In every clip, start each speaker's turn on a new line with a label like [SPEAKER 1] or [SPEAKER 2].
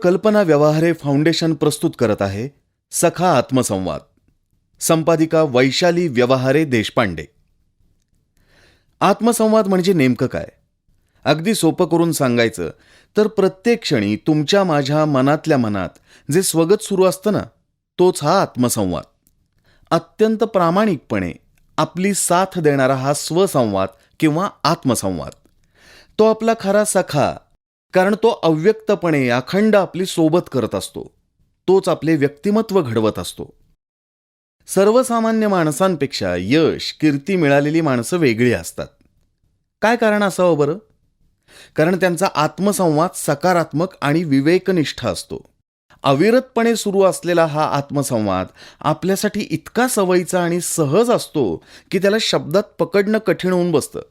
[SPEAKER 1] कल्पना व्यवहारे फाउंडेशन प्रस्तुत करत आहे सखा आत्मसंवाद. संपादिका वैशाली व्यवहारे देशपांडे. आत्मसंवाद म्हणजे नेमकं काय? अगदी सोपं करून सांगायचं तर प्रत्येक क्षणी तुमच्या माझ्या मनातल्या मनात जे स्वगत सुरू असतं ना, तोच हा आत्मसंवाद. अत्यंत प्रामाणिकपणे आपली साथ देणारा हा स्वसंवाद किंवा आत्मसंवाद. तो आपला खरा सखा, कारण तो अव्यक्तपणे अखंड आपली सोबत करत असतो. तोच आपले व्यक्तिमत्व घडवत असतो. सर्वसामान्य माणसांपेक्षा यश कीर्ती मिळालेली माणसं वेगळी असतात. काय कारण असावं बरं? कारण त्यांचा आत्मसंवाद सकारात्मक आणि विवेकनिष्ठ असतो. अविरतपणे सुरू असलेला हा आत्मसंवाद आपल्यासाठी इतका सवयीचा आणि सहज असतो की त्याला शब्दात पकडणं कठीण होऊन बसतं.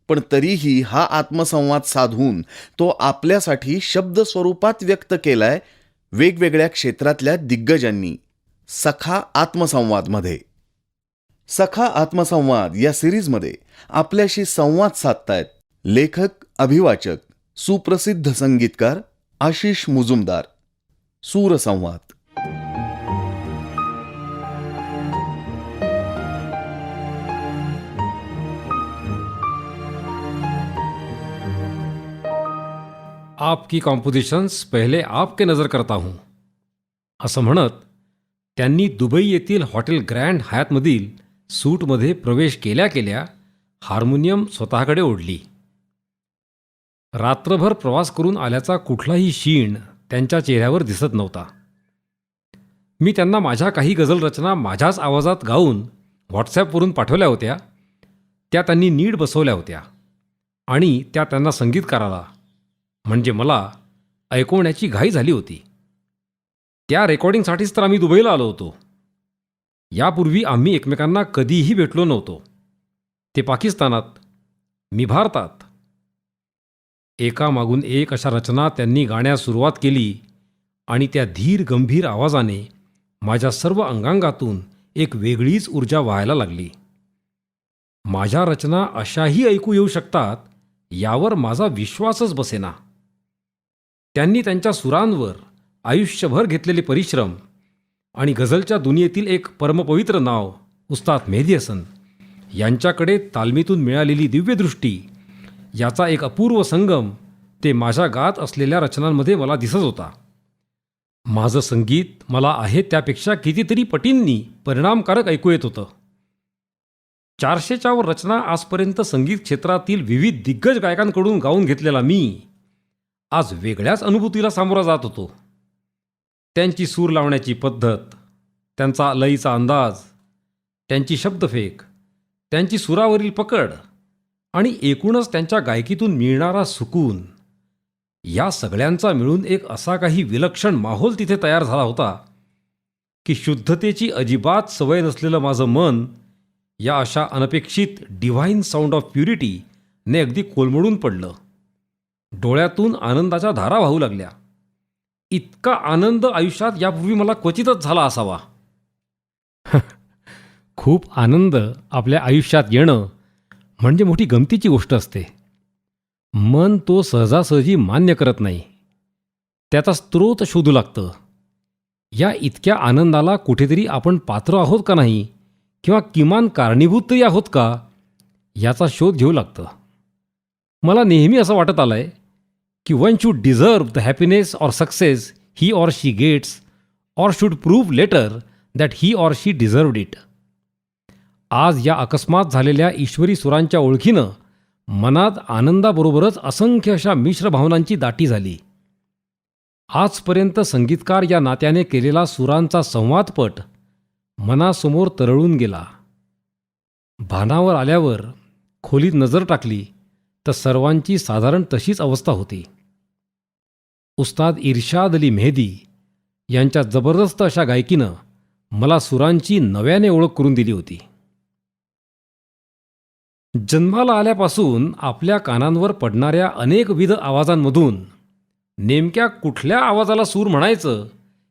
[SPEAKER 1] पण तरीही हा आत्मसंवाद साधून तो आपल्यासाठी शब्द स्वरूपात व्यक्त केलाय वेगवेगळ्या क्षेत्रातल्या दिग्गजांनी सखा आत्मसंवादमध्ये. सखा आत्मसंवाद या सिरीजमध्ये आपल्याशी संवाद साधतायत लेखक, अभिवाचक, सुप्रसिद्ध संगीतकार आशिष मुजुमदार. सूरसंवाद.
[SPEAKER 2] आपकी कॉम्पोजिशन्स पहिले आपके नजर करता हूँ असं म्हणत त्यांनी दुबई येथील हॉटेल ग्रँड हयातमधील सूटमध्ये प्रवेश केल्या केल्या हार्मोनियम स्वतःकडे ओढली. रात्रभर प्रवास करून आल्याचा कुठलाही शीण त्यांच्या चेहऱ्यावर दिसत नव्हता. मी त्यांना माझ्या काही गझल रचना माझ्याच आवाजात गाऊन व्हॉट्सॲपवरून पाठवल्या होत्या. त्या त्यांनी नीट बसवल्या होत्या आणि त्या त्यांना संगीतकाराला म्हणजे मला ऐकवण्याची घाई झाली होती. त्या रेकॉर्डिंगसाठीच तर आम्ही दुबईला आलो होतो. यापूर्वी आम्ही एकमेकांना कधीही भेटलो नव्हतो. ते पाकिस्तानात, मी भारतात. एकामागून एक अशा रचना त्यांनी गाण्यास सुरुवात केली आणि त्या धीर गंभीर आवाजाने माझ्या सर्व अंगांगातून एक वेगळीच ऊर्जा वाहायला लागली. माझ्या रचना अशाही ऐकू येऊ शकतात यावर माझा विश्वासच बसेना. त्यांनी त्यांच्या सुरांवर आयुष्यभर घेतलेले परिश्रम आणि गझलच्या दुनियेतील एक परमपवित्र नाव उस्ताद मेहदी हसन यांच्याकडे तालमीतून मिळालेली दिव्यदृष्टी याचा एक अपूर्व संगम ते माझ्या गात असलेल्या रचनांमध्ये मला दिसत होता. माझं संगीत मला आहे त्यापेक्षा कितीतरी पटींनी परिणामकारक ऐकू येत होतं. 400च्या वर रचना आजपर्यंत संगीत क्षेत्रातील विविध दिग्गज गायकांकडून गाऊन घेतलेला मी आज वेगळ्याच अनुभूतीला सामोरा जात होतो. त्यांची सूर लावण्याची पद्धत, त्यांचा लयीचा अंदाज, त्यांची शब्दफेक, त्यांची सुरावरील पकड आणि एकूणच त्यांच्या गायकीतून मिळणारा सुकून, या सगळ्यांचा मिळून एक असा काही विलक्षण माहोल तिथे तयार झाला होता की शुद्धतेची अजिबात सवय नसलेलं माझं मन या अशा अनपेक्षित डिव्हाइन साऊंड ऑफ प्युरिटी ने अगदी कोलमडून पडलं. डोळ्यातून आनंदाच्या धारा वाहू लागल्या. इतका आनंद आयुष्यात यापूर्वी मला क्वचितच झाला असावा. खूप आनंद आपल्या आयुष्यात येणं म्हणजे मोठी गमतीची गोष्ट असते. मन तो सहजासहजी मान्य करत नाही. त्याचा स्रोत शोधू लागतं. या इतक्या आनंदाला कुठेतरी आपण पात्र आहोत का नाही, किंवा किमान कारणीभूत तरी आहोत का, याचा शोध घेऊ लागतं. मला नेहमी असं वाटत आलंय की one should deserve the happiness or success he or she gets, or should prove later that he or she deserved it. आज या अकस्मात झालेल्या ईश्वरी सुरांच्या ओळखीनं मनात आनंदाबरोबरच असंख्य अशा मिश्र भावनांची दाटी झाली. आजपर्यंत संगीतकार या नात्याने केलेला सुरांचा संवादपट मनासमोर तरळून गेला. भानावर आल्यावर खोलीत नजर टाकली तर सर्वांची साधारण तशीच अवस्था होती. उस्ताद इर्शाद अली मेहदी यांच्या जबरदस्त अशा गायकीनं मला सुरांची नव्याने ओळख करून दिली होती. जन्माला आल्यापासून आपल्या कानांवर पडणाऱ्या अनेकविध आवाजांमधून नेमक्या कुठल्या आवाजाला सूर म्हणायचं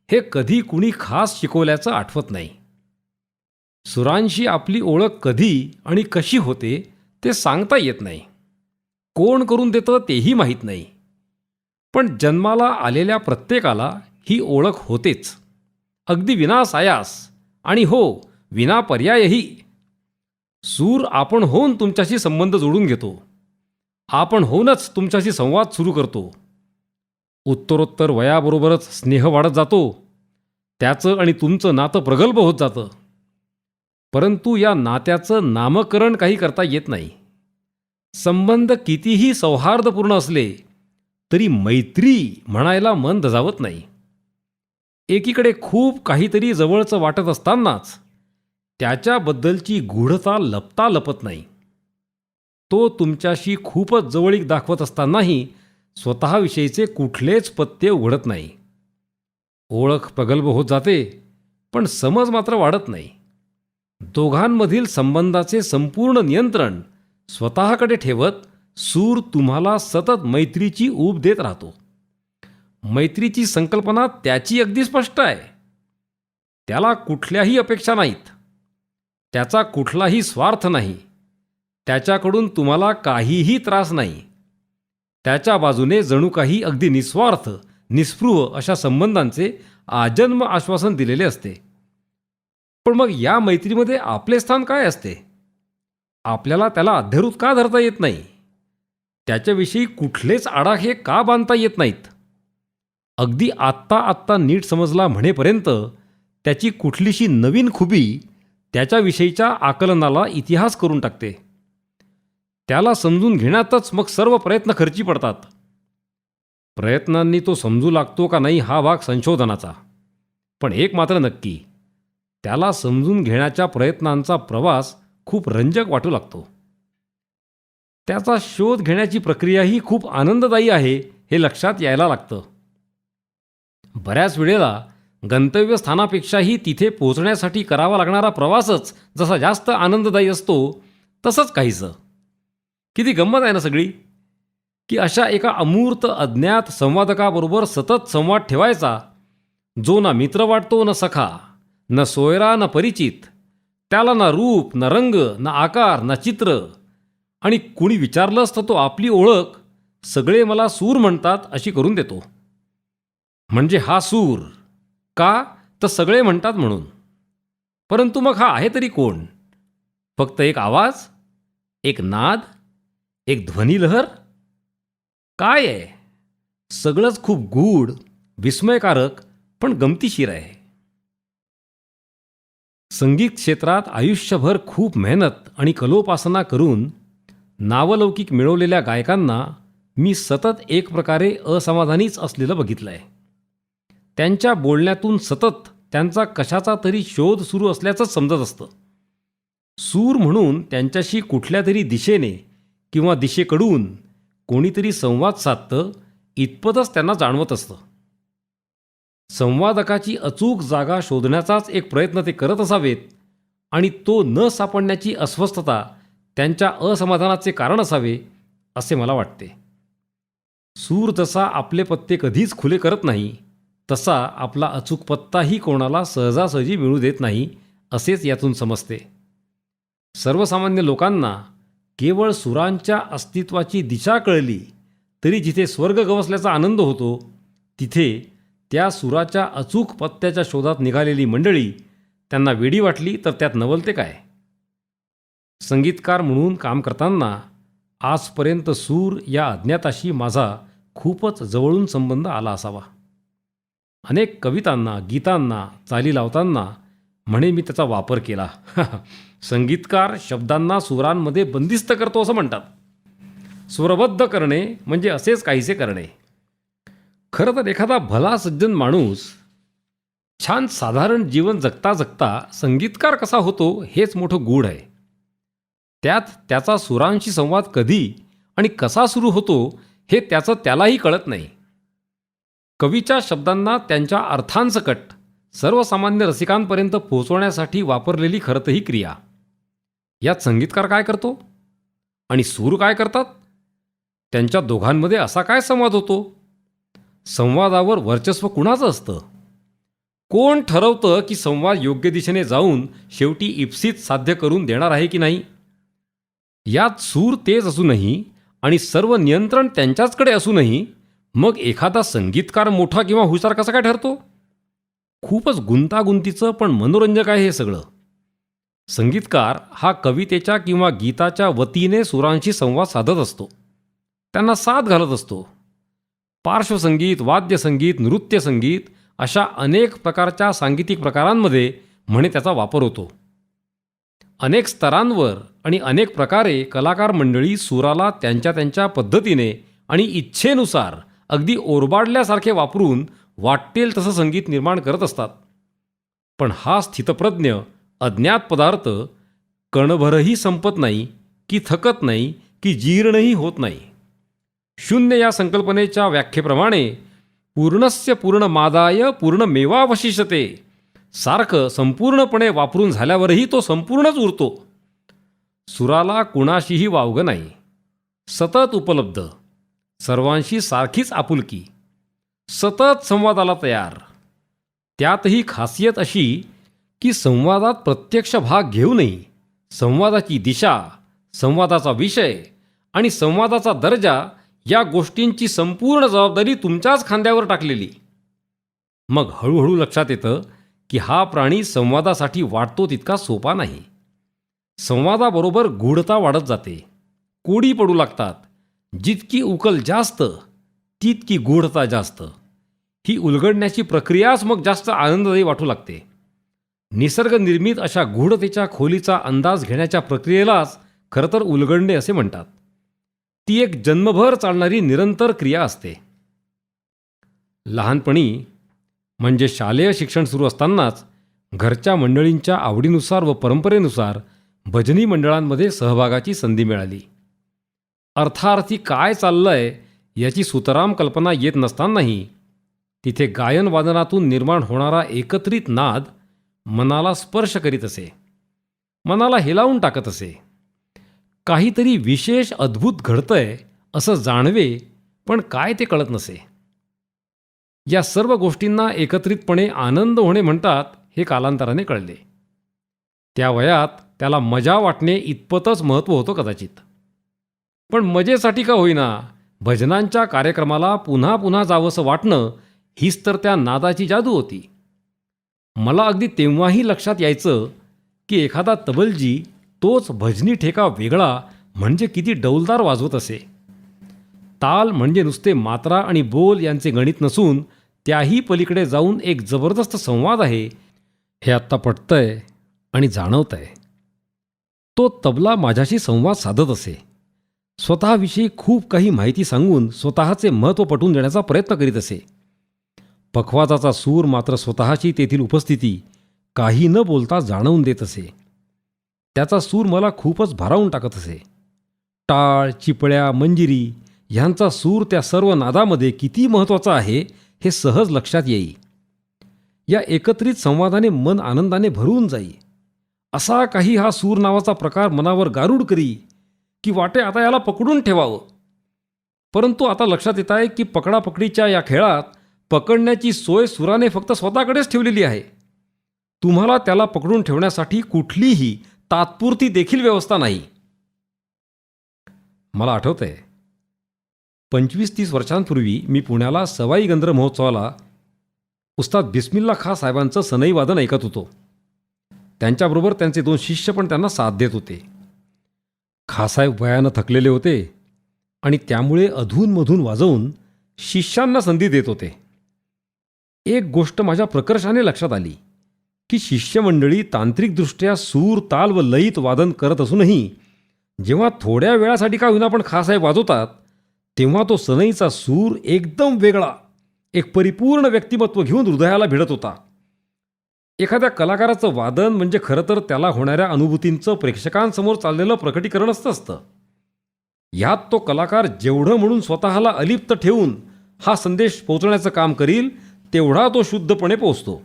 [SPEAKER 2] हे कधी कुणी खास शिकवल्याचं आठवत नाही. सुरांशी आपली ओळख कधी आणि कशी होते ते सांगता येत नाही. कोण करून देतं तेही माहीत नाही. पण जन्माला आलेल्या प्रत्येकाला ही ओळख होतेच, अगदी विनासायास आणि हो, विना पर्यायही. सूर आपण होऊन तुमच्याशी संबंध जोडून घेतो, आपण होऊनच तुमच्याशी संवाद सुरू करतो. उत्तरोत्तर वयाबरोबरच स्नेह वाढत जातो, त्याचं आणि तुमचं नातं प्रगल्भ होत जातं. परंतु या नात्याचं नामकरण काही करता येत नाही. संबंध कितीही सौहार्दपूर्ण असले तरी मैत्री म्हणायला मन धजावत नाही. एकीकडे खूप काहीतरी जवळचं वाटत असतानाच त्याच्याबद्दलची गूढता लपता लपत नाही. तो तुमच्याशी खूपच जवळीक दाखवत असतानाही स्वतःविषयीचे कुठलेच पत्ते उघडत नाही. ओळख प्रगल्भ होत जाते, पण समज मात्र वाढत नाही. दोघांमधील संबंधाचे संपूर्ण नियंत्रण स्वतःकडे ठेवत सूर तुम्हाला सतत मैत्रीची ऊब देत राहतो. मैत्रीची संकल्पना त्याची अगदी स्पष्ट आहे. त्याला कुठल्याही अपेक्षा नाहीत, त्याचा कुठलाही स्वार्थ नाही, त्याच्याकडून तुम्हाला काहीही त्रास नाही. त्याच्या बाजूने जणू काही अगदी निस्वार्थ निस्पृह अशा संबंधांचे आजन्म आश्वासन दिलेले असते. पण मग या मैत्रीमध्ये आपले स्थान काय असते? आपल्याला त्याला अध्यरूत का धरता येत नाही? त्याच्याविषयी कुठलेच आडाखे का बांधता येत नाहीत? अगदी आत्ता नीट समजला म्हणेपर्यंत त्याची कुठलीशी नवीन खुबी त्याच्याविषयीच्या आकलनाला इतिहास करून टाकते. त्याला समजून घेण्यातच मग सर्व प्रयत्न खर्ची पडतात. प्रयत्नांनी तो समजू लागतो का नाही हा भाग संशोधनाचा, पण एक मात्र नक्की, त्याला समजून घेण्याच्या प्रयत्नांचा प्रवास खूप रंजक वाटू लागतो. त्याचा शोध घेण्याची प्रक्रियाही खूप आनंददायी आहे हे लक्षात यायला लागतं. बऱ्याच वेळेला गंतव्यस्थानापेक्षाही तिथे पोहोचण्यासाठी करावा लागणारा प्रवासच जसा जास्त आनंददायी असतो तसंच काहीसं. किती गंमत आहे ना सगळी, की अशा एका अमूर्त अज्ञात संवादकाबरोबर सतत संवाद ठेवायचा, जो ना मित्र वाटतो न सखा, न सोयरा न परिचित, त्याला ना रूप न रंग न आकार न चित्र, आणि कुणी विचारलं असतं तो आपली ओळख सगळे मला सूर म्हणतात अशी करून देतो. म्हणजे हा सूर का, तर सगळे म्हणतात म्हणून. परंतु मग हा आहे तरी कोण? फक्त एक आवाज, एक नाद, एक ध्वनिलहर? काय आहे? सगळंच खूप गूढ, विस्मयकारक, पण गमतीशीर आहे. संगीत क्षेत्रात आयुष्यभर खूप मेहनत आणि कलोपासना करून नावलौकिक मिळवलेल्या गायकांना मी सतत एक प्रकारे असमाधानीच असलेलं बघितलं आहे. त्यांच्या बोलण्यातून सतत त्यांचा कशाचा तरी शोध सुरू असल्याचंच समजत असतं. सूर म्हणून त्यांच्याशी कुठल्या तरी दिशेने किंवा दिशेकडून कोणीतरी संवाद साधतं इतपतच त्यांना जाणवत असतं. संवादकाची अचूक जागा शोधण्याचाच एक प्रयत्न ते करत असावेत, आणि तो न सापडण्याची अस्वस्थता त्यांच्या असमाधानाचे कारण असावे असे मला वाटते. सूर जसा आपले पत्ते कधीच खुले करत नाही, तसा आपला अचूक पत्ताही कोणाला सहजासहजी मिळू देत नाही असेच यातून समजते. सर्वसामान्य लोकांना केवळ सुरांच्या अस्तित्वाची दिशा कळली तरी जिथे स्वर्ग गवसल्याचा आनंद होतो, तिथे त्या सुराच्या अचूक पत्त्याच्या शोधात निघालेली मंडळी त्यांना वेडी वाटली तर त्यात नवलते काय? संगीतकार म्हणून काम करताना आजपर्यंत सूर या अज्ञाताशी माझा खूपच जवळून संबंध आला असावा. अनेक कवितांना, गीतांना चाली लावताना म्हणे मी त्याचा वापर केला. संगीतकार शब्दांना सुरांमध्ये बंदिस्त करतो असं म्हणतात. स्वरबद्ध करणे म्हणजे असेच काहीसे करणे. खरं तर एखादा भला सज्जन माणूस छान साधारण जीवन जगता जगता संगीतकार कसा होतो हेच मोठं गूढ आहे. त्यात त्याचा सुरांशी संवाद कधी आणि कसा सुरू होतो हे त्याचं त्यालाही कळत नाही. कवीच्या शब्दांना त्यांच्या अर्थांसकट सर्वसामान्य रसिकांपर्यंत पोहोचवण्यासाठी वापरलेली खरं ही क्रिया. यात संगीतकार काय करतो आणि सूर काय करतात? त्यांच्या दोघांमध्ये असा काय संवाद होतो? संवादावर वर्चस्व कुणाचं असतं? कोण ठरवतं की संवाद योग्य दिशेने जाऊन शेवटी इप्सित साध्य करून देणार आहे की नाही? यात सूर तेज असूनही आणि सर्व नियंत्रण त्यांच्याचकडे असूनही मग एखादा संगीतकार मोठा किंवा हुशार कसा काय ठरतो? खूपच गुंतागुंतीचं पण मनोरंजक आहे हे सगळं. संगीतकार हा कवितेच्या किंवा गीताच्या वतीने सुरांशी संवाद साधत असतो, त्यांना साथ घालत असतो. पार्श्वसंगीत, वाद्यसंगीत, नृत्यसंगीत अशा अनेक प्रकारच्या सांगीतिक प्रकारांमध्ये म्हणे त्याचा वापर होतो. अनेक स्तरांवर आणि अनेक प्रकारे कलाकार मंडळी सुराला त्यांच्या त्यांच्या पद्धतीने आणि इच्छेनुसार अगदी ओरबाडल्यासारखे वापरून वाटेल तसं संगीत निर्माण करत असतात. पण हा स्थितप्रज्ञ अज्ञात पदार्थ कणभरही संपत नाही, की थकत नाही, की जीर्णही होत नाही. शून्य या संकल्पनेच्या व्याख्येप्रमाणे पूर्णस्य पूर्णमादाय पूर्णमेवावशिष्यते सारखं संपूर्णपणे वापरून झाल्यावरही तो संपूर्णच उरतो. सुराला कुणाशीही वावगं नाही, सतत उपलब्ध, सर्वांशी सारखीच आपुलकी, सतत संवादाला तयार. त्यातही खासियत अशी की संवादात प्रत्यक्ष भाग घेऊनही संवादाची दिशा, संवादाचा विषय आणि संवादाचा दर्जा या गोष्टींची संपूर्ण जबाबदारी तुमच्याच खांद्यावर टाकलेली. मग हळूहळू लक्षात येतं की हा प्राणी संवादासाठी वाटतो तितका सोपा नाही. संवादाबरोबर गूढता वाढत जाते, कोडी पडू लागतात. जितकी उकल जास्त तितकी गूढता जास्त. ही उलगडण्याची प्रक्रियाच मग जास्त आनंददायी वाटू लागते. निसर्गनिर्मित अशा गूढतेच्या खोलीचा अंदाज घेण्याच्या प्रक्रियेलाच खरं तर उलगडणे असे म्हणतात. ती एक जन्मभर चालणारी निरंतर क्रिया असते. लहानपणी म्हणजे शालेय शिक्षण सुरू असतानाच घरच्या मंडळींच्या आवडीनुसार व परंपरेनुसार भजनी मंडळांमध्ये सहभागाची संधी मिळाली. अर्थार्थी काय चाललंय याची सुतराम कल्पना येत नसतानाही तिथे गायन वादनातून निर्माण होणारा एकत्रित नाद मनाला स्पर्श करीत असे, मनाला हेलावून टाकत असे. काहीतरी विशेष अद्भुत घडतंय असं जाणवे, पण काय ते कळत नसे. या सर्व गोष्टींना एकत्रितपणे आनंद होणे म्हणतात हे कालांतराने कळले. त्या वयात त्याला मजा वाटणे इतपतच महत्त्व होतं कदाचित. पण मजेसाठी का होईना भजनांच्या कार्यक्रमाला पुन्हा पुन्हा जावंसं वाटणं हीच तर त्या नादाची जादू होती. मला अगदी तेव्हाही लक्षात यायचं की एखादा तबलजी तोच भजनी ठेका वेगळा म्हणजे किती डौलदार वाजवत असे. ताल म्हणजे नुसते मात्रा आणि बोल यांचे गणित नसून त्याही पलीकडे जाऊन एक जबरदस्त संवाद आहे हे आत्ता पटतंय आणि जाणवतंय. तो तबला माझ्याशी संवाद साधत असे, स्वतःविषयी खूप काही माहिती सांगून स्वतःचे महत्त्व पटवून देण्याचा प्रयत्न करीत असे. पखवाजाचा सूर मात्र स्वतःची तेथील उपस्थिती काही न बोलता जाणवून देत असे. त्याचा सूर मला खूपच भारावून टाकत असे. टाळ, चिपळ्या, मंजिरी ह्यांचा सूर त्या सर्व नादामध्ये किती महत्त्वाचा आहे हे सहज लक्षात येई. या एकत्रित संवादाने मन आनंदाने भरून जाई. असा काही हा सूर नावाचा प्रकार मनावर गारूड करी की वाटे आता याला पकडून ठेवावं. परंतु आता लक्षात येत आहे की पकडापकडीच्या या खेळात पकडण्याची सोय सुराने फक्त स्वतःकडेच ठेवलेली आहे. तुम्हाला त्याला पकडून ठेवण्यासाठी कुठलीही तात्पुरती देखील व्यवस्था नाही. मला आठवतंय 25-30 वर्षांपूर्वी मी पुण्याला सवाई गंधर्व महोत्सवाला उस्ताद बिस्मिल्ला खां साहेबांचं सनई वादन ऐकत होतो. त्यांच्याबरोबर त्यांचे 2 शिष्य पण त्यांना साथ देत होते. खासाहेब वयानं थकलेले होते आणि त्यामुळे अधूनमधून वाजवून शिष्यांना संधी देत होते. एक गोष्ट माझ्या प्रकर्षाने लक्षात आली की शिष्यमंडळी तांत्रिकदृष्ट्या सूर, ताल व लयीत वादन करत असूनही जेव्हा थोड्या वेळासाठी का होईना पण खासाहेब वाजवतात तेव्हा तो सनईचा सूर एकदम वेगळा, एक परिपूर्ण व्यक्तिमत्व घेऊन हृदयाला भिडत होता. एखाद्या कलाकाराचं वादन म्हणजे खरं तर त्याला होणाऱ्या अनुभूतींचं प्रेक्षकांसमोर चाललेलं प्रकटीकरणच असतं. यात तो कलाकार जेवढं म्हणून स्वतःला अलिप्त ठेवून हा संदेश पोचवण्याचं काम करील तेवढा तो शुद्धपणे पोचतो.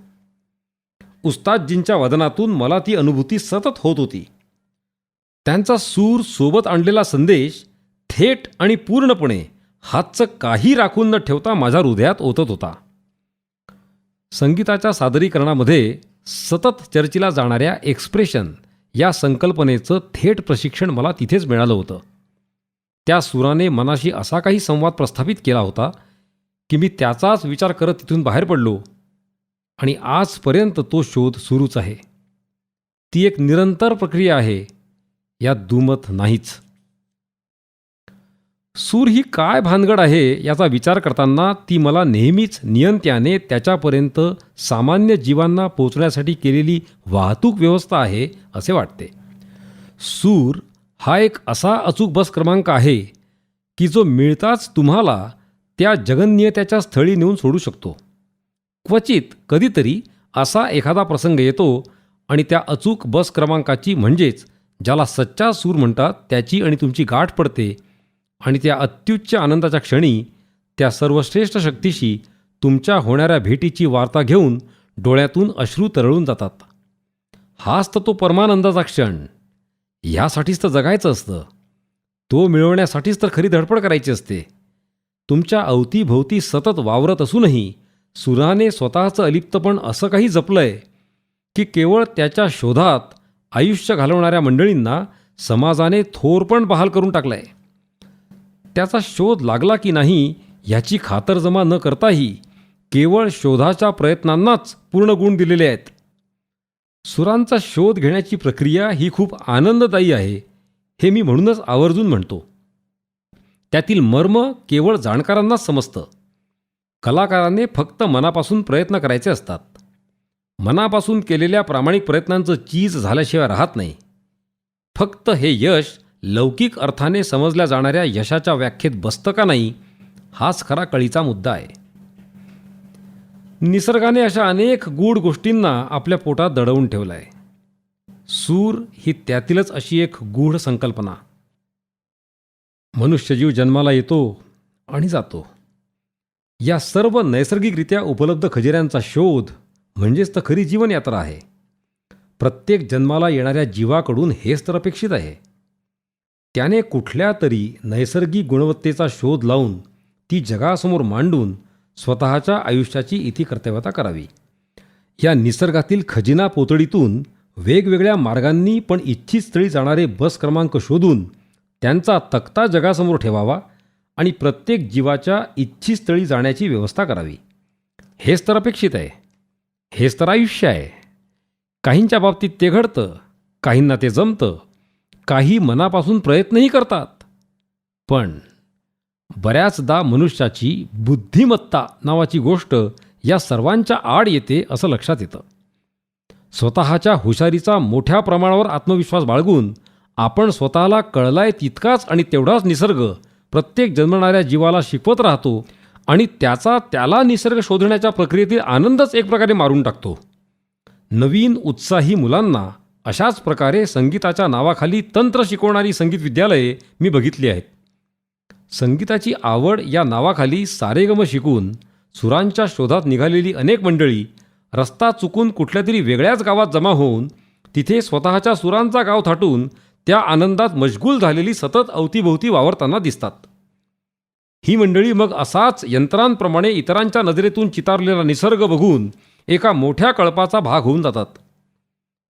[SPEAKER 2] उस्तादजींच्या वादनातून मला ती अनुभूती सतत होत होती. त्यांचा सूर, सोबत आणलेला संदेश थेट आणि पूर्णपणे हातचं काही राखून न ठेवता माझ्या हृदयात ओतत होता. संगीताच्या सादरीकरणामध्ये सतत चर्चेला जाणाऱ्या एक्सप्रेशन या संकल्पनेचं थेट प्रशिक्षण मला तिथेच मिळालं होतं. त्या सुराने मनाशी असा काही संवाद प्रस्थापित केला होता की मी त्याचाच विचार करत तिथून बाहेर पडलो आणि आजपर्यंत तो शोध सुरूच आहे. ती एक निरंतर प्रक्रिया आहे, यात दुमत नाहीच. सूर ही काय भानगड आहे याचा विचार करताना ती मला नेहमीच नियंत्याने त्याच्यापर्यंत सामान्य जीवांना पोचण्यासाठी केलेली वाहतूक व्यवस्था आहे असे वाटते. सूर हा एक असा अचूक बस क्रमांक आहे की जो मिळताच तुम्हाला त्या जगन्नियतेच्या स्थळी नेऊन सोडू शकतो. क्वचित कधीतरी असा एखादा प्रसंग येतो आणि त्या अचूक बस क्रमांकाची म्हणजेच ज्याला सच्चा सूर म्हणतात त्याची आणि तुमची गाठ पडते आणि त्या अत्युच्च आनंदाच्या क्षणी त्या सर्वश्रेष्ठ शक्तीशी तुमच्या होणाऱ्या भेटीची वार्ता घेऊन डोळ्यातून अश्रू तरळून जातात. हाच तर तो परमानंदाचा क्षण. ह्यासाठीच तर जगायचं असतं. तो मिळवण्यासाठीच तर खरी धडपड करायची असते. तुमच्या अवतीभोवती सतत वावरत असूनही सुराने स्वतःचं अलिप्तपण असं काही जपलंय की केवळ त्याच्या शोधात आयुष्य घालवणाऱ्या मंडळींना समाजाने थोरपण बहाल करून टाकलंय. त्याचा शोध लागला की नाही ह्याची खातरजमा न करताही केवळ शोधाच्या प्रयत्नांनाच पूर्ण गुण दिलेले आहेत. सुरांचा शोध घेण्याची प्रक्रिया ही खूप आनंददायी आहे हे मी म्हणूनच आवर्जून म्हणतो. त्यातील मर्म केवळ जाणकारांनाच समजतं. कलाकाराने फक्त मनापासून प्रयत्न करायचे असतात. मनापासून केलेल्या प्रामाणिक प्रयत्नांचं चीज झाल्याशिवाय राहत नाही. फक्त हे यश लौकिक अर्थाने समजल्या जाणाऱ्या यशाच्या व्याख्येत बसतं का नाही हाच खरा कळीचा मुद्दा आहे. निसर्गाने अशा अनेक गूढ गोष्टींना आपल्या पोटात दडवून ठेवलं आहे. सूर ही त्यातीलच अशी एक गूढ संकल्पना. मनुष्यजीव जन्माला येतो आणि जातो. या सर्व नैसर्गिकरित्या उपलब्ध खजिऱ्यांचा शोध म्हणजेच तर खरी जीवनयात्रा आहे. प्रत्येक जन्माला येणाऱ्या जीवाकडून हेच तर अपेक्षित आहे. त्याने कुठल्या तरी नैसर्गिक गुणवत्तेचा शोध लावून ती जगासमोर मांडून स्वतःच्या आयुष्याची इतिकर्तव्यता करावी. या निसर्गातील खजिना पोतडीतून वेगवेगळ्या मार्गांनी पण इच्छित स्थळी जाणारे बस क्रमांक शोधून त्यांचा तक्ता जगासमोर ठेवावा आणि प्रत्येक जीवाच्या इच्छित स्थळी जाण्याची व्यवस्था करावी. हेच तर अपेक्षित आहे. हेच तर आयुष्य आहे. काहींच्या बाबतीत ते घडतं, काहींना ते जमतं, काही मनापासून प्रयत्नही करतात. पण बऱ्याचदा मनुष्याची बुद्धिमत्ता नावाची गोष्ट या सर्वांच्या आड येते असं लक्षात येतं. स्वतःच्या हुशारीचा मोठ्या प्रमाणावर आत्मविश्वास बाळगून आपण स्वतःला कळलाय तितकाच आणि तेवढाच निसर्ग प्रत्येक जन्मणाऱ्या जीवाला शिकवत राहतो आणि त्याला निसर्ग शोधण्याच्या प्रक्रियेतील आनंदच एक प्रकारे मारून टाकतो. नवीन उत्साही मुलांना अशाच प्रकारे संगीताच्या नावाखाली तंत्र शिकवणारी संगीत विद्यालये मी बघितली आहेत. संगीताची आवड या नावाखाली सारेगम शिकून सुरांच्या शोधात निघालेली अनेक मंडळी रस्ता चुकून कुठल्या तरी वेगळ्याच गावात जमा होऊन तिथे स्वतःच्या सुरांचा गाव थाटून त्या आनंदात मशगूल झालेली सतत अवतीभोवती वावरताना दिसतात. ही मंडळी मग असाच यंत्रांप्रमाणे इतरांच्या नजरेतून चितारलेला निसर्ग बघून एका मोठ्या कळपाचा भाग होऊन जातात.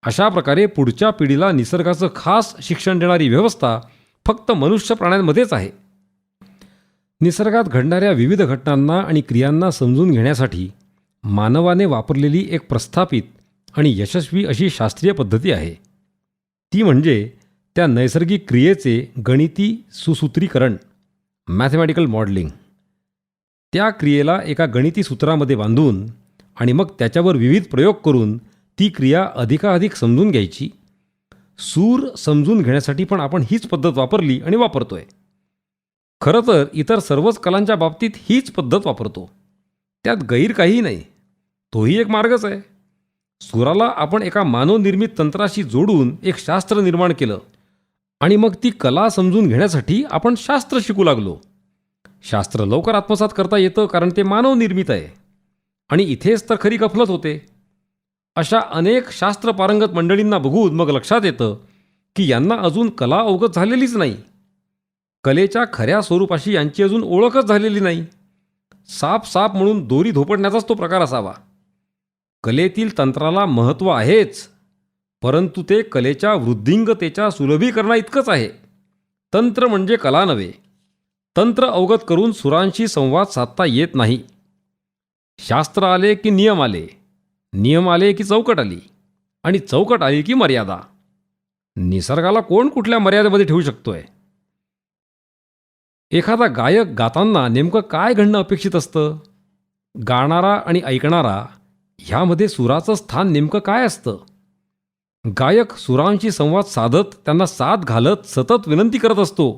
[SPEAKER 2] अशा प्रकारे पुढच्या पिढीला निसर्गाचं खास शिक्षण देणारी व्यवस्था फक्त मनुष्य प्राण्यांमध्येच आहे. निसर्गात घडणाऱ्या विविध घटनांना आणि क्रियांना समजून घेण्यासाठी मानवाने वापरलेली एक प्रस्थापित आणि यशस्वी अशी शास्त्रीय पद्धती आहे. ती म्हणजे त्या नैसर्गिक क्रियेचे गणिती सुसूत्रीकरण, मॅथमॅटिकल मॉडेलिंग. त्या क्रियेला एका गणिती सूत्रामध्ये बांधून आणि मग त्याच्यावर विविध प्रयोग करून ती क्रिया अधिकाधिक समजून घ्यायची. सूर समजून घेण्यासाठी पण आपण हीच पद्धत वापरली आणि वापरतोय. खरं तर इतर सर्वच कलांच्या बाबतीत हीच पद्धत वापरतो. त्यात गैर काहीही नाही. तोही एक मार्गच आहे. सुराला आपण एका मानवनिर्मित तंत्राशी जोडून एक शास्त्र निर्माण केलं आणि मग ती कला समजून घेण्यासाठी आपण शास्त्र शिकू लागलो. शास्त्र लवकर आत्मसात करता येतं कारण ते मानवनिर्मित आहे आणि इथेच तर खरी गफलत होते. अशा अनेक शास्त्र पारंगत मंडळींना बघून मग लक्षात येतं की यांना अजून कला अवगत झालेलीच नाही. कलेच्या खऱ्या स्वरूपाशी यांची अजून ओळखच झालेली नाही. साप म्हणून दोरी धोपटण्याचाच तो प्रकार असावा. कलेतील तंत्राला महत्त्व आहेच, परंतु ते कलेच्या वृद्धिंगतेच्या सुलभीकरणा इतकंच आहे. तंत्र म्हणजे कला नव्हे. तंत्र अवगत करून सुरांशी संवाद साधता येत नाही. शास्त्र आले की नियम आले, नियम आले की चौकट आली, आणि चौकट आली की मर्यादा. निसर्गाला कोण कुठल्या मर्यादेमध्ये ठेवू शकतोय? एखादा गायक गाताना नेमकं काय घडणं अपेक्षित असतं? गाणारा आणि ऐकणारा ह्यामध्ये सुराचं स्थान नेमकं काय असतं? गायक सुरांशी संवाद साधत, त्यांना साथ घालत सतत विनंती करत असतो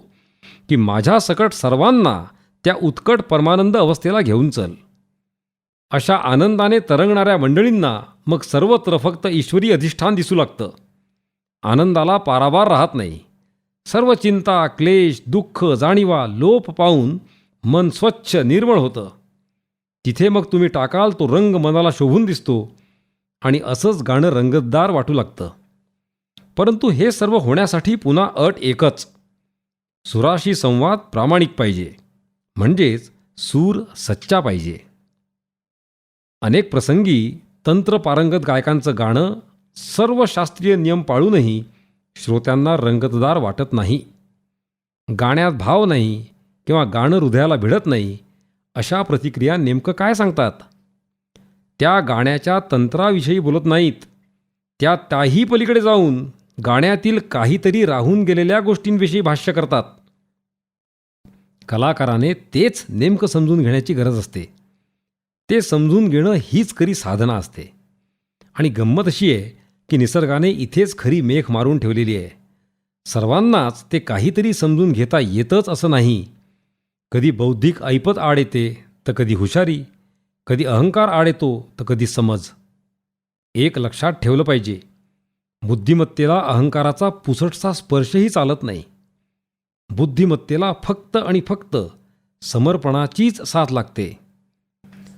[SPEAKER 2] की माझ्या सकट सर्वांना त्या उत्कट परमानंद अवस्थेला घेऊन चल. अशा आनंदाने तरंगणाऱ्या मंडळींना मग सर्वत्र फक्त ईश्वरी अधिष्ठान दिसू लागतं. आनंदाला पारावार राहत नाही. सर्व चिंता, क्लेश, दुःख, जाणीवा लोप पावून मन स्वच्छ निर्मळ होतं. तिथे मग तुम्ही टाकाल तो रंग मनाला शोभून दिसतो आणि असंच गाणं रंगतदार वाटू लागतं. परंतु हे सर्व होण्यासाठी पुन्हा अट एकच: सुराशी संवाद प्रामाणिक पाहिजे, म्हणजेच सूर सच्चा पाहिजे. अनेक प्रसंगी तंत्र पारंगत गायकांचं गाणं सर्व शास्त्रीय नियम पाळूनही श्रोत्यांना रंगतदार वाटत नाही. गाण्यात भाव नाही किंवा गाणं हृदयाला भिडत नाही, अशा प्रतिक्रिया नेमकं काय सांगतात? त्या गाण्याच्या तंत्राविषयी बोलत नाहीत. त्याही पलीकडे जाऊन गाण्यातील काहीतरी राहून गेलेल्या गोष्टींविषयी भाष्य करतात. कलाकाराने तेच नेमकं समजून घेण्याची गरज असते. ते समजून घेणं हीच खरी साधना असते. आणि गंमत अशी आहे की निसर्गाने इथेच खरी मेख मारून ठेवलेली आहे. सर्वांनाच ते काहीतरी समजून घेता येतच असं नाही. कधी बौद्धिक ऐपत आड येते, तर कधी हुशारी, कधी अहंकार आड येतो, तर कधी समज. एक लक्षात ठेवलं पाहिजे: बुद्धिमत्तेला अहंकाराचा पुसटसा स्पर्शही चालत नाही. बुद्धिमत्तेला फक्त आणि फक्त समर्पणाचीच साथ लागते.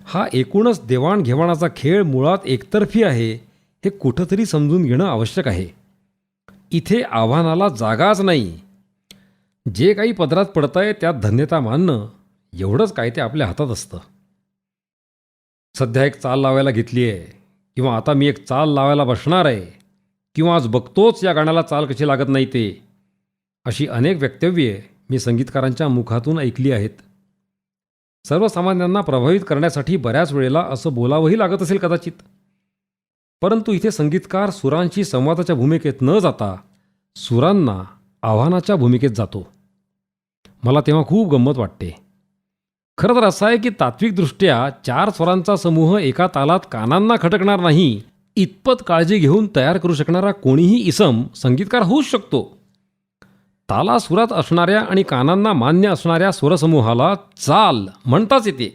[SPEAKER 2] हा एकूणच देवाणघेवाणाचा खेळ मुळात एकतर्फी आहे, हे कुठंतरी समजून घेणं आवश्यक आहे. इथे आव्हानाला जागाच नाही. जे काही पदरात पडतंय त्यात धन्यता मानणं, एवढंच काय ते आपल्या हातात असतं. सध्या एक चाल लावायला घेतली आहे, किंवा आता मी एक चाल लावायला बसणार आहे, किंवा आज बघतोच या गाण्याला चाल कशी लागत नाही ते, अशी अनेक वक्तव्ये मी संगीतकारांच्या मुखातून ऐकली आहेत. सर्वसामान्यांना प्रभावित करण्यासाठी बऱ्याच वेळेला असं बोलावंही लागत असेल कदाचित. परंतु इथे संगीतकार सुरांशी संवादाच्या भूमिकेत न जाता सुरांना आव्हानाच्या भूमिकेत जातो. मला तेव्हा खूप गंमत वाटते. खरं तर असं आहे की तात्विकदृष्ट्या 4 स्वरांचा समूह एका तालात कानांना खटकणार नाही, इतपत काळजी घेऊन तयार करू शकणारा कोणीही इसम संगीतकार होऊच शकतो. तालासुरात असणाऱ्या आणि कानांना मान्य असणाऱ्या स्वरसमूहाला चाल म्हणताच येते.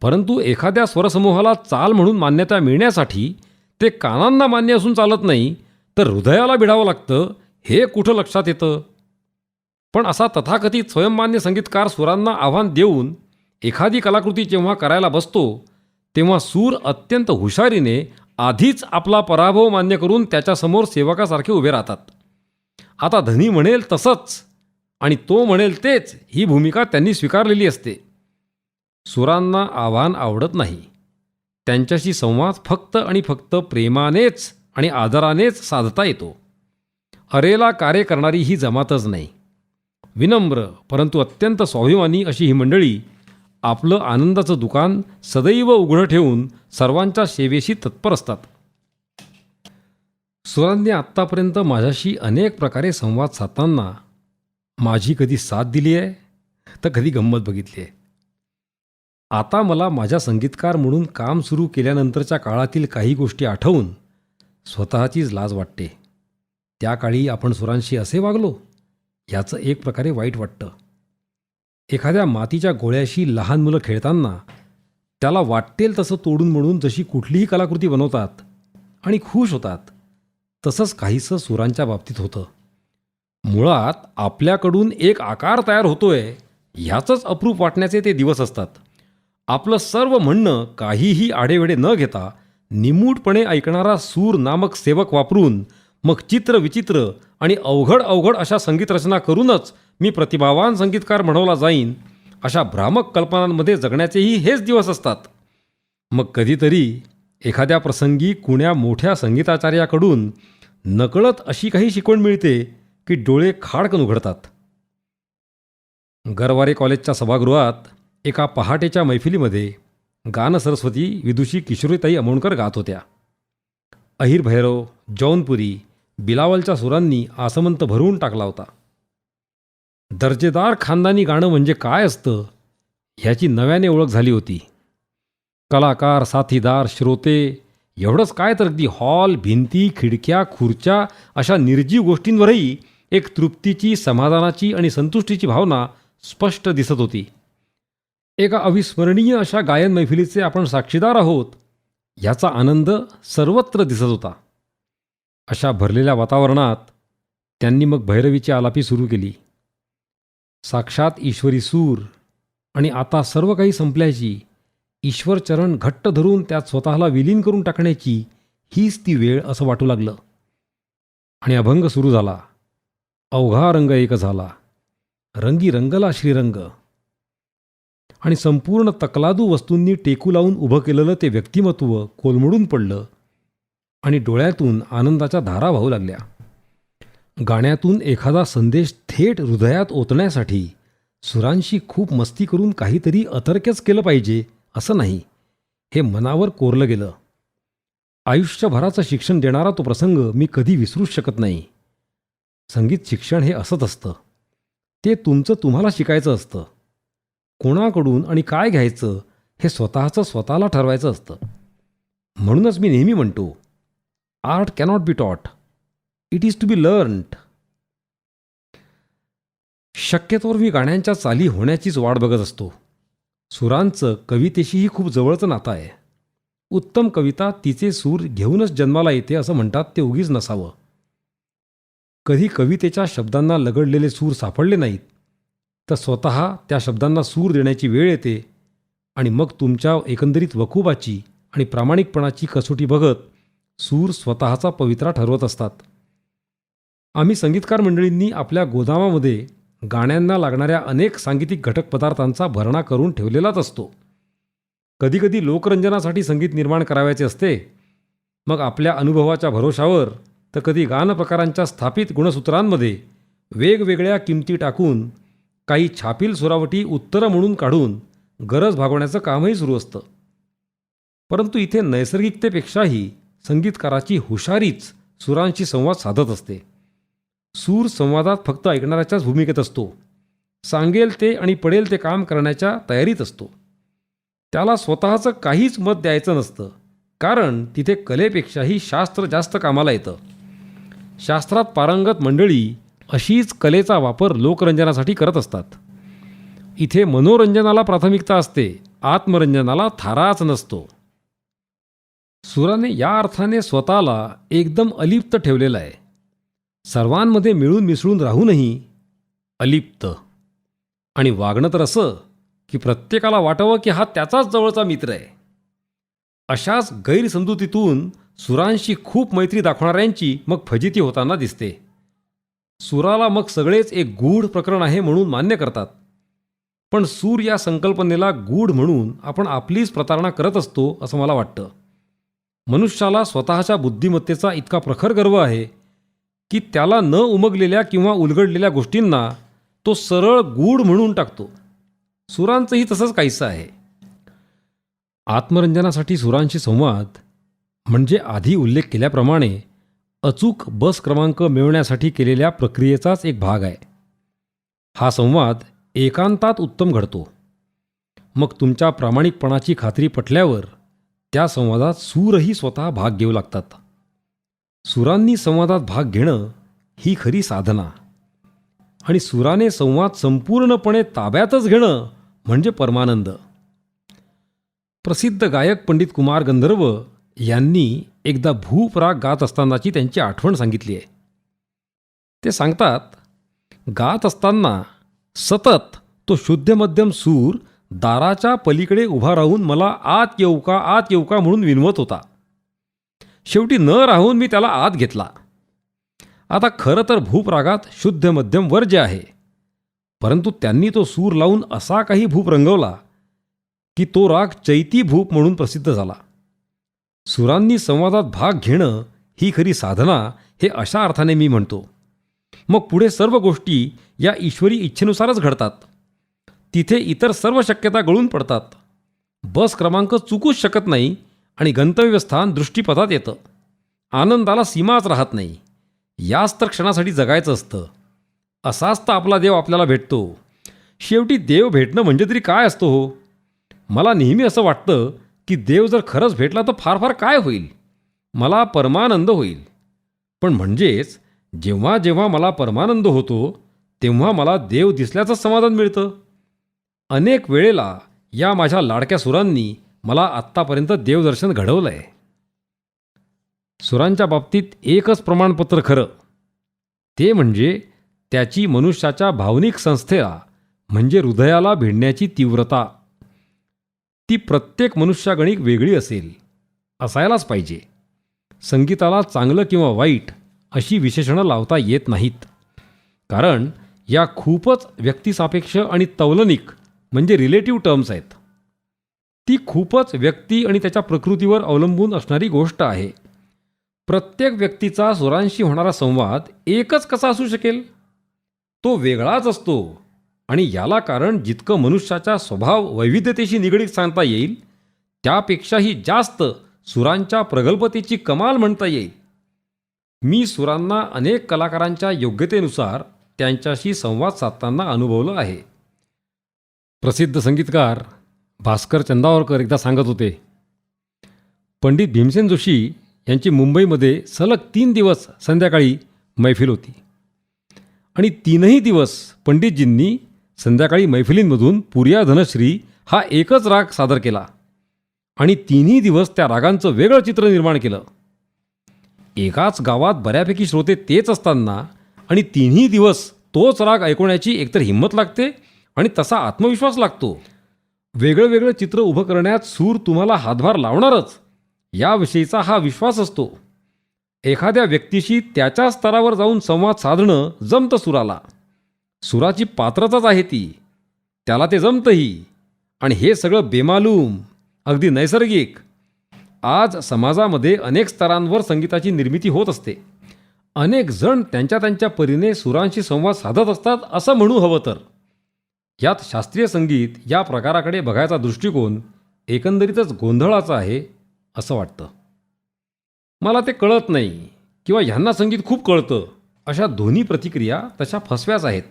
[SPEAKER 2] परंतु एखाद्या स्वरसमूहाला चाल म्हणून मान्यता मिळण्यासाठी ते कानांना मान्य असून चालत नाही, तर हृदयाला भिडावं लागतं, हे कुठं लक्षात येतं? पण असा तथाकथित स्वयंमान्य संगीतकार सुरांना आव्हान देऊन एखादी कलाकृती जेव्हा करायला बसतो, तेव्हा सूर अत्यंत हुशारीने आधीच आपला पराभव मान्य करून त्याच्यासमोर सेवकासारखे उभे राहतात. आता धनी म्हणेल तसंच आणि तो म्हणेल तेच, ही भूमिका त्यांनी स्वीकारलेली असते. सुरांना आव्हान आवडत नाही. त्यांच्याशी संवाद फक्त आणि फक्त प्रेमानेच आणि आदरानेच साधता येतो. अरेला कार्य करणारी ही जमातच नाही. विनम्र परंतु अत्यंत स्वाभिमानी अशी ही मंडळी आपलं आनंदाचं दुकान सदैव उघडं ठेवून सर्वांच्या सेवेशी तत्पर असतात. सुरांनी आत्तापर्यंत माझ्याशी अनेक प्रकारे संवाद साधताना माझी कधी साथ दिली आहे, तर कधी गंमत बघितली आहे. आता मला माझ्या संगीतकार म्हणून काम सुरू केल्यानंतरच्या काळातील काही गोष्टी आठवून स्वतःचीच लाज वाटते. त्या काळी आपण सुरांशी असे वागलो, याचं एक प्रकारे वाईट वाटतं. एखाद्या मातीच्या गोळ्याशी लहान मुलं खेळताना त्याला वाटेल तसं तोडून मोडून जशी कुठलीही कलाकृती बनवतात आणि खुश होतात, तसंच काहीसं सुरांच्या बाबतीत होतं. मुळात आपल्याकडून एक आकार तयार होतोय ह्याचंच अप्रूप वाटण्याचे ते दिवस असतात. आपलं सर्व म्हणणं काहीही आढेवेढे न घेता निमूटपणे ऐकणारा सूर नामक सेवक वापरून मग चित्र विचित्र आणि अवघड अवघड अशा संगीत रचना करूनच मी प्रतिभावान संगीतकार म्हणवला जाईन, अशा भ्रामक कल्पनांमध्ये जगण्याचेही हेच दिवस असतात. मग कधीतरी एखाद्या प्रसंगी कुण्या मोठ्या संगीताचार्याकडून नकळत अशी काही शिकवण मिळते की डोळे खाडकन उघडतात. गरवारे कॉलेजच्या सभागृहात एका पहाटेच्या मैफिलीमध्ये गान सरस्वती विदुषी किशोरीताई अमोणकर गात होत्या. अहिर भैरव, जौनपुरी, बिलावलच्या सुरांनी आसमंत भरवून टाकला होता. दर्जेदार खानदानी गाणं म्हणजे काय असतं ह्याची नव्याने ओळख झाली होती. कलाकार, साथीदार, श्रोते एवढंच काय तर अगदी हॉल, भिंती, खिडक्या, खुर्च्या अशा निर्जीव गोष्टींवरही एक तृप्तीची, समाधानाची आणि संतुष्टीची भावना स्पष्ट दिसत होती. एका अविस्मरणीय अशा गायन मैफिलीचे आपण साक्षीदार आहोत याचा आनंद सर्वत्र दिसत होता. अशा भरलेल्या वातावरणात त्यांनी मग भैरवीची आलापी सुरू केली. साक्षात ईश्वरी सूर आणि आता सर्व काही संपल्याची, ईश्वरचरण घट्ट धरून त्यात स्वतःला विलीन करून टाकण्याची हीच ती वेळ असं वाटू लागलं. आणि अभंग सुरू झाला. अवघा रंग एक झाला, रंगी रंगला श्रीरंग. आणि संपूर्ण तकलादू वस्तूंनी टेकू लावून उभं केलेलं ते व्यक्तिमत्व कोलमडून पडलं आणि डोळ्यातून आनंदाच्या धारा वाहू लागल्या. गाण्यातून एखादा संदेश थेट हृदयात ओतण्यासाठी सुरांशी खूप मस्ती करून काहीतरी अतर्क्यच केलं पाहिजे असं नाही, हे मनावर कोरलं गेलं. आयुष्यभराचं शिक्षण देणारा तो प्रसंग मी कधी विसरूच शकत नाही. संगीत शिक्षण हे असंच असतं. ते तुमचं तुम्हाला शिकायचं असतं. कोणाकडून आणि काय घ्यायचं हे स्वतःचं स्वतःला ठरवायचं असतं. म्हणूनच मी नेहमी म्हणतो, art cannot be taught, it is to be learned. शक्यतोवर मी गाण्यांच्या चाली होण्याचीच वाट बघत असतो. सुरांचं कवितेशीही खूप जवळचं नातं आहे. उत्तम कविता तिचे सूर घेऊनच जन्माला येते असं म्हणतात ते उगीच नसावं. कधी कवितेच्या शब्दांना लगडलेले सूर सापडले नाहीत तर स्वतः त्या शब्दांना सूर देण्याची वेळ येते आणि मग तुमच्या एकंदरीत वकुबाची आणि प्रामाणिकपणाची कसोटी बघत सूर स्वतःचा पवित्रा ठरवत असतात. आम्ही संगीतकार मंडळींनी आपल्या गोदामामध्ये गाण्यांना लागणाऱ्या अनेक सांगीतिक घटक पदार्थांचा भरणा करून ठेवलेलाच असतो. कधीकधी लोकरंजनासाठी संगीत निर्माण करावयाचे असते. मग आपल्या अनुभवाच्या भरोशावर तर कधी गानप्रकारांच्या स्थापित गुणसूत्रांमध्ये वेगवेगळ्या किमती टाकून काही छापील सुरावटी उत्तरं म्हणून काढून गरज भागवण्याचं कामही सुरू असतं. परंतु इथे नैसर्गिकतेपेक्षाही संगीतकाराची हुशारीच सुरांशी संवाद साधत असते. सूर संवादात फक्त ऐकणाऱ्याच्याच भूमिकेत असतो. सांगेल ते आणि पडेल ते काम करण्याच्या तयारीत असतो. त्याला स्वतःचं काहीच मत द्यायचं नसतं, कारण तिथे कलेपेक्षाही शास्त्र जास्त कामाला येतं. शास्त्रात पारंगत मंडळी अशीच कलेचा वापर लोकरंजनासाठी करत असतात. इथे मनोरंजनाला प्राथमिकता असते, आत्मरंजनाला थाराच नसतो. सुराने या अर्थाने स्वतःला एकदम अलिप्त ठेवलेलं आहे. सर्वांमध्ये मिळून मिसळून राहूनही अलिप्त. आणि वागणं तर असं की प्रत्येकाला वाटावं की हा त्याचाच जवळचा मित्र आहे. अशाच गैरसमजुतीतून सुरांशी खूप मैत्री दाखवणाऱ्यांची मग फजिती होताना दिसते. सुराला मग सगळेच एक गूढ प्रकरण आहे म्हणून मान्य करतात. पण सूर या संकल्पनेला गूढ म्हणून आपण आपलीच प्रतारणा करत असतो असं मला वाटतं. मनुष्याला स्वतःच्या बुद्धिमत्तेचा इतका प्रखर गर्व आहे की त्याला न उमगलेल्या किंवा उलगडलेल्या गोष्टींना तो सरळ गूढ म्हणून टाकतो. सुरांचंही तसंच काहीसं आहे. आत्मरंजनासाठी सुरांशी संवाद म्हणजे आधी उल्लेख केल्याप्रमाणे अचूक बस क्रमांक मिळवण्यासाठी केलेल्या प्रक्रियेचाच एक भाग आहे. हा संवाद एकांतात उत्तम घडतो. मग तुमच्या प्रामाणिकपणाची खात्री पटल्यावर त्या संवादात सूरही स्वतः भाग घेऊ लागतात. सुरांनी संवादात भाग घेणं ही खरी साधना. आणि सुराने संवाद संपूर्णपणे ताब्यातच घेणं म्हणजे परमानंद. प्रसिद्ध गायक पंडित कुमार गंधर्व यांनी एकदा भूप राग गात असतानाची त्यांची आठवण सांगितली आहे. ते सांगतात, गात असताना सतत तो शुद्ध मध्यम सूर दाराच्या पलीकडे उभा राहून मला आत येऊ का आत येऊ का म्हणून विनवत होता. शेवटी न राहून मी त्याला आत घेतला. आता खरं तर भूप रागात शुद्ध मध्यम वर्ज्य आहे, परंतु त्यांनी तो सूर लावून असा काही भूप रंगवला की तो राग चैती भूप म्हणून प्रसिद्ध झाला. सुरांनी संवादात भाग घेणं ही खरी साधना हे अशा अर्थाने मी म्हणतो. मग पुढे सर्व गोष्टी या ईश्वरी इच्छेनुसारच घडतात. तिथे इतर सर्व शक्यता गळून पडतात. बस क्रमांक चुकूच शकत नाही आणि गंतव्यस्थान दृष्टीपथात येतं. आनंदाला सीमाच राहत नाही. याच तर क्षणासाठी जगायचं असतं. असाच तर आपला देव आपल्याला भेटतो. शेवटी देव भेटणं म्हणजे तरी काय असतं हो? मला नेहमी असं वाटतं की देव जर खरंच भेटला तर फार फार काय होईल? मला परमानंद होईल. पण म्हणजेच जेव्हा जेव्हा मला परमानंद होतो तेव्हा मला देव दिसल्याचं समाधान मिळतं. अनेक वेळेला या माझ्या लाडक्या सुरांनी मला आत्तापर्यंत देवदर्शन घडवलं आहे. सुरांच्या बाबतीत एकच प्रमाणपत्र खरं, ते म्हणजे त्याची मनुष्याच्या भावनिक संस्थेला म्हणजे हृदयाला भिडण्याची तीव्रता. ती प्रत्येक मनुष्यागणिक वेगळी असेल, असायलाच पाहिजे. संगीताला चांगलं किंवा वाईट अशी विशेषणं लावता येत नाहीत, कारण या खूपच व्यक्तिसापेक्ष आणि तौलनिक म्हणजे रिलेटिव्ह टर्म्स आहेत. ती खूपच व्यक्ती आणि त्याच्या प्रकृतीवर अवलंबून असणारी गोष्ट आहे. प्रत्येक व्यक्तीचा सुरांशी होणारा संवाद एकच कसा असू शकेल? तो वेगळाच असतो आणि याला कारण जितकं मनुष्याच्या स्वभाव वैविध्यतेशी निगडीत सांगता येईल त्यापेक्षाही जास्त सुरांच्या प्रगल्भतेची कमाल म्हणता येईल. मी सुरांना अनेक कलाकारांच्या योग्यतेनुसार त्यांच्याशी संवाद साधताना अनुभवलं आहे. प्रसिद्ध संगीतकार भास्कर चंदावरकर एकदा सांगत होते, पंडित भीमसेन जोशी यांची मुंबईमध्ये सलग 3 दिवस संध्याकाळी मैफिल होती आणि 3ही दिवस पंडितजींनी संध्याकाळी मैफिलींमधून पुरिया धनश्री हा एकच राग सादर केला आणि 3ही दिवस त्या रागांचं वेगळं चित्र निर्माण केलं. एकाच गावात बऱ्यापैकी श्रोते तेच असताना आणि 3ही दिवस तोच राग ऐकवण्याची एकतर हिंमत लागते आणि तसा आत्मविश्वास लागतो. वेगळं वेगळं चित्र उभं करण्यात सूर तुम्हाला हातभार लावणारच याविषयीचा हा विश्वास असतो. एखाद्या व्यक्तीशी त्याच्या स्तरावर जाऊन संवाद साधणं जमतं सुराला. सुराची पात्रताच आहे ती, त्याला ते जमतंही. आणि हे सगळं बेमालूम, अगदी नैसर्गिक. आज समाजामध्ये अनेक स्तरांवर संगीताची निर्मिती होत असते. अनेक जण त्यांच्या त्यांच्या परीने सुरांशी संवाद साधत असतात असं म्हणू हवं तर. यात शास्त्रीय संगीत या प्रकाराकडे बघायचा दृष्टिकोन एकंदरीतच गोंधळाचा आहे असं वाटतं. मला ते कळत नाही किंवा ह्यांना संगीत खूप कळतं अशा दोन्ही प्रतिक्रिया तशा फसव्याच आहेत.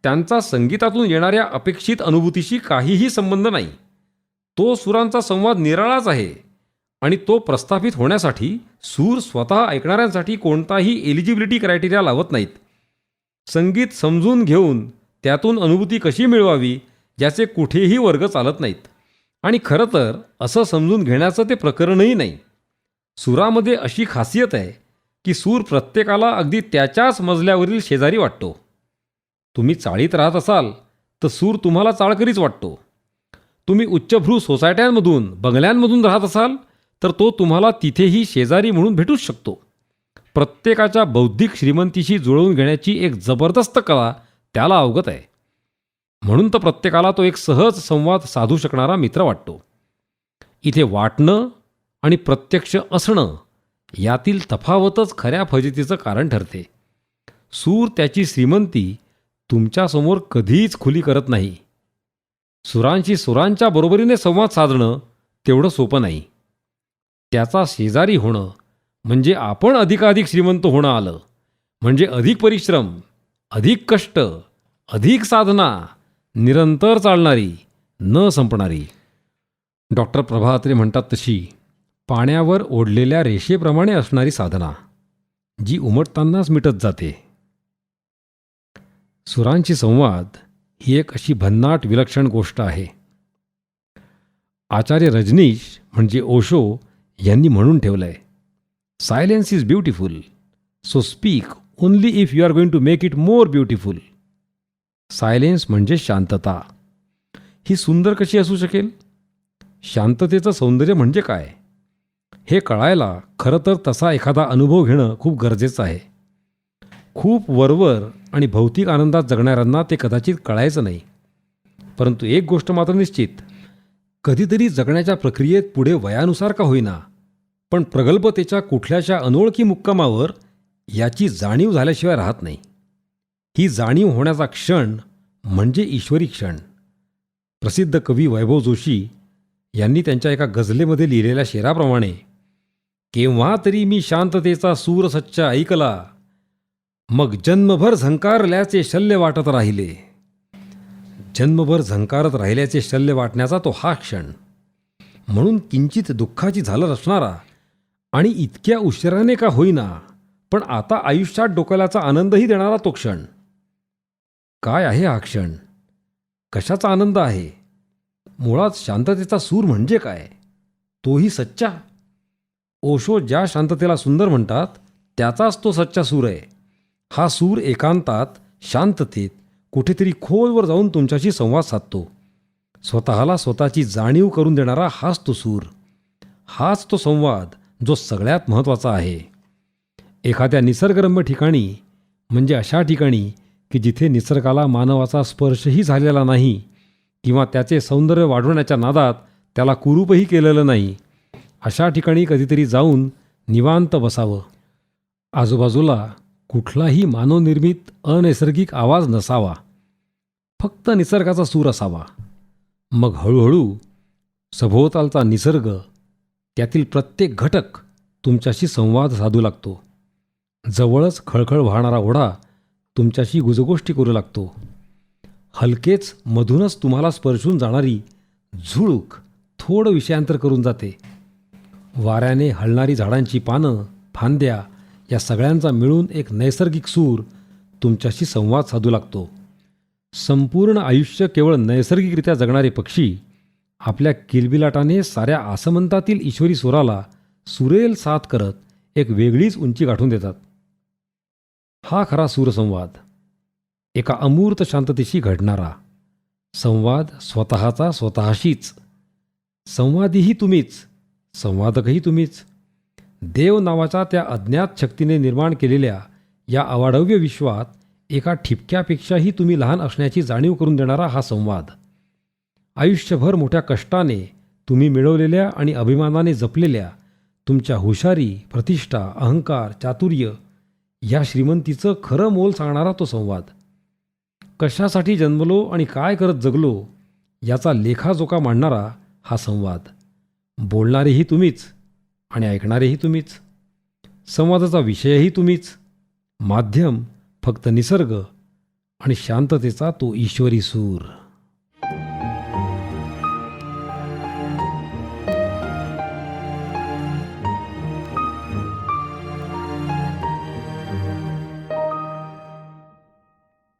[SPEAKER 2] त्यांचा संगीतातून येणाऱ्या अपेक्षित अनुभूतीशी काहीही संबंध नाही. तो सुरांचा संवाद निराळाच आहे आणि तो प्रस्थापित होण्यासाठी सूर स्वतः ऐकणाऱ्यांसाठी कोणताही एलिजिबिलिटी क्रायटेरिया लावत नाहीत. संगीत समजून घेऊन त्यातून अनुभूती कशी मिळवावी याचे कुठेही वर्ग चालत नाहीत. आणि खरं तर असं समजून घेण्याचं ते प्रकरणही नाही. सुरामध्ये अशी खासियत आहे की सूर प्रत्येकाला अगदी त्याच्याच मजल्यावरील शेजारी वाटतो. तुम्ही चाळीत राहत असाल तर सूर तुम्हाला चाळकरीच वाटतो. तुम्ही उच्चभ्रू सोसायट्यांमधून बंगल्यांमधून राहत असाल तर तो तुम्हाला तिथेही शेजारी म्हणून भेटूच शकतो. प्रत्येकाच्या बौद्धिक श्रीमंतीशी जुळवून घेण्याची एक जबरदस्त कला त्याला अवगत आहे. म्हणून तर प्रत्येकाला तो एक सहज संवाद साधू शकणारा मित्र वाटतो. इथे वाटणं आणि प्रत्यक्ष असणं यातील तफावतच खऱ्या फजितीचं कारण ठरते. सूर त्याची श्रीमंती तुमच्यासमोर कधीच खुली करत नाही. सुरांशी सुरांच्या बरोबरीने संवाद साधणं तेवढं सोपं नाही. त्याचा शेजारी होणं म्हणजे आपण अधिकाधिक श्रीमंत होणं आलं. म्हणजे अधिक परिश्रम, अधिक कष्ट, अधिक साधना, निरंतर चालणारी, न संपणारी. डॉक्टर प्रभा अत्रे म्हणतात तशी पाण्यावर ओढलेल्या रेषेप्रमाणे असणारी साधना, जी उमटतानाच मिटत जाते. सुरांशी संवाद ही एक अशी भन्नाट विलक्षण गोष्ट आहे. आचार्य रजनीश म्हणजे ओशो यांनी म्हणून ठेवलंय, silence is beautiful, so speak only if you are going to make it more beautiful. Silence म्हणजे शांतता. ही सुंदर कशी असू शकेल? शांततेचं सौंदर्य म्हणजे काय हे कळायला खरं तर तसा एखादा अनुभव घेणं खूप गरजेचं आहे. खूप वरवर आणि भौतिक आनंदात जगणाऱ्यांना ते कदाचित कळायचं नाही. परंतु एक गोष्ट मात्र निश्चित, कधीतरी जगण्याच्या प्रक्रियेत पुढे वयानुसार का होईना पण प्रगल्भतेच्या कुठल्याशा अनोळखी मुक्कामावर याची जाणीव झाल्याशिवाय राहत नाही. ही जाणीव होण्याचा क्षण म्हणजे ईश्वरी क्षण. प्रसिद्ध कवी वैभव जोशी यांनी त्यांच्या एका गझलेमध्ये लिहिलेल्या शेराप्रमाणे, केव्हा तरी मी शांततेचा सूर सच्चा ऐकला, मग जन्मभर झंकारल्याचे शल्य वाटत राहिले. जन्मभर झंकारत राहिल्याचे शल्य वाटण्याचा तो हा क्षण. म्हणून किंचित दुःखाची झालर असणारा आणि इतक्या उशिराने का होईना पण आता आयुष्यात डोक्याचा आनंदही देणारा तो क्षण. काय आहे हा क्षण? कशाचा आनंद आहे? मुळात शांततेचा सूर म्हणजे काय? तोही सच्चा. ओशो ज्या शांततेला सुंदर म्हणतात त्याचाच तो सच्चा सूर आहे. हा सूर एकांतात, शांततेत, कुठेतरी खोलवर जाऊन तुमच्याशी संवाद साधतो. स्वतःला स्वतःची जाणीव करून देणारा हाच तो सूर. हाच तो संवाद जो सगळ्यात महत्त्वाचा आहे. एखाद्या निसर्गरम्य ठिकाणी, म्हणजे अशा ठिकाणी की जिथे निसर्गाला मानवाचा स्पर्शही झालेला नाही किंवा त्याचे सौंदर्य वाढवण्याच्या नादात त्याला कुरूपही केलेलं नाही, अशा ठिकाणी कधीतरी जाऊन निवांत बसावं. आजूबाजूला कुठलाही मानवनिर्मित अनैसर्गिक आवाज नसावा. फक्त निसर्गाचा सूर असावा. मग हळूहळू सभोवतालचा निसर्ग, त्यातील प्रत्येक घटक तुमच्याशी संवाद साधू लागतो. जवळच खळखळ वाहणारा ओढा तुमच्याशी गुजगोष्टी करू लागतो. हलकेच मधूनच तुम्हाला स्पर्शून जाणारी झुळूक थोडं विषयांतर करून जाते. वाऱ्याने हलणारी झाडांची पानं, फांद्या या सगळ्यांचा मिळून एक नैसर्गिक सूर तुमच्याशी संवाद साधू लागतो. संपूर्ण आयुष्य केवळ नैसर्गिकरित्या जगणारे पक्षी आपल्या किलबिलाटाने साऱ्या आसमंतातील ईश्वरी सुराला सुरेल साथ करत एक वेगळीच उंची गाठून देतात. हा खरा सूरसंवाद. एका अमूर्त शांततेशी घडणारा संवाद, स्वतःचा स्वतःशीच. संवादीही तुम्हीच, संवादकही तुम्हीच. देव नावाच्या त्या अज्ञात शक्तीने निर्माण केलेल्या या अवाढव्य विश्वात एका ठिपक्यापेक्षाही तुम्ही लहान असण्याची जाणीव करून देणारा हा संवाद. आयुष्यभर मोठ्या कष्टाने तुम्ही मिळवलेल्या आणि अभिमानाने जपलेल्या तुमच्या हुशारी, प्रतिष्ठा, अहंकार, चातुर्य या श्रीमंतीचं खरं मोल सांगणारा तो संवाद. कशासाठी जन्मलो आणि काय करत जगलो याचा लेखाजोखा मांडणारा हा संवाद. बोलणारेही तुम्हीच आणि ऐकणारेही तुम्हीच. संवादाचा विषयही तुम्हीच. माध्यम फक्त निसर्ग आणि शांततेचा तो ईश्वरी सूर.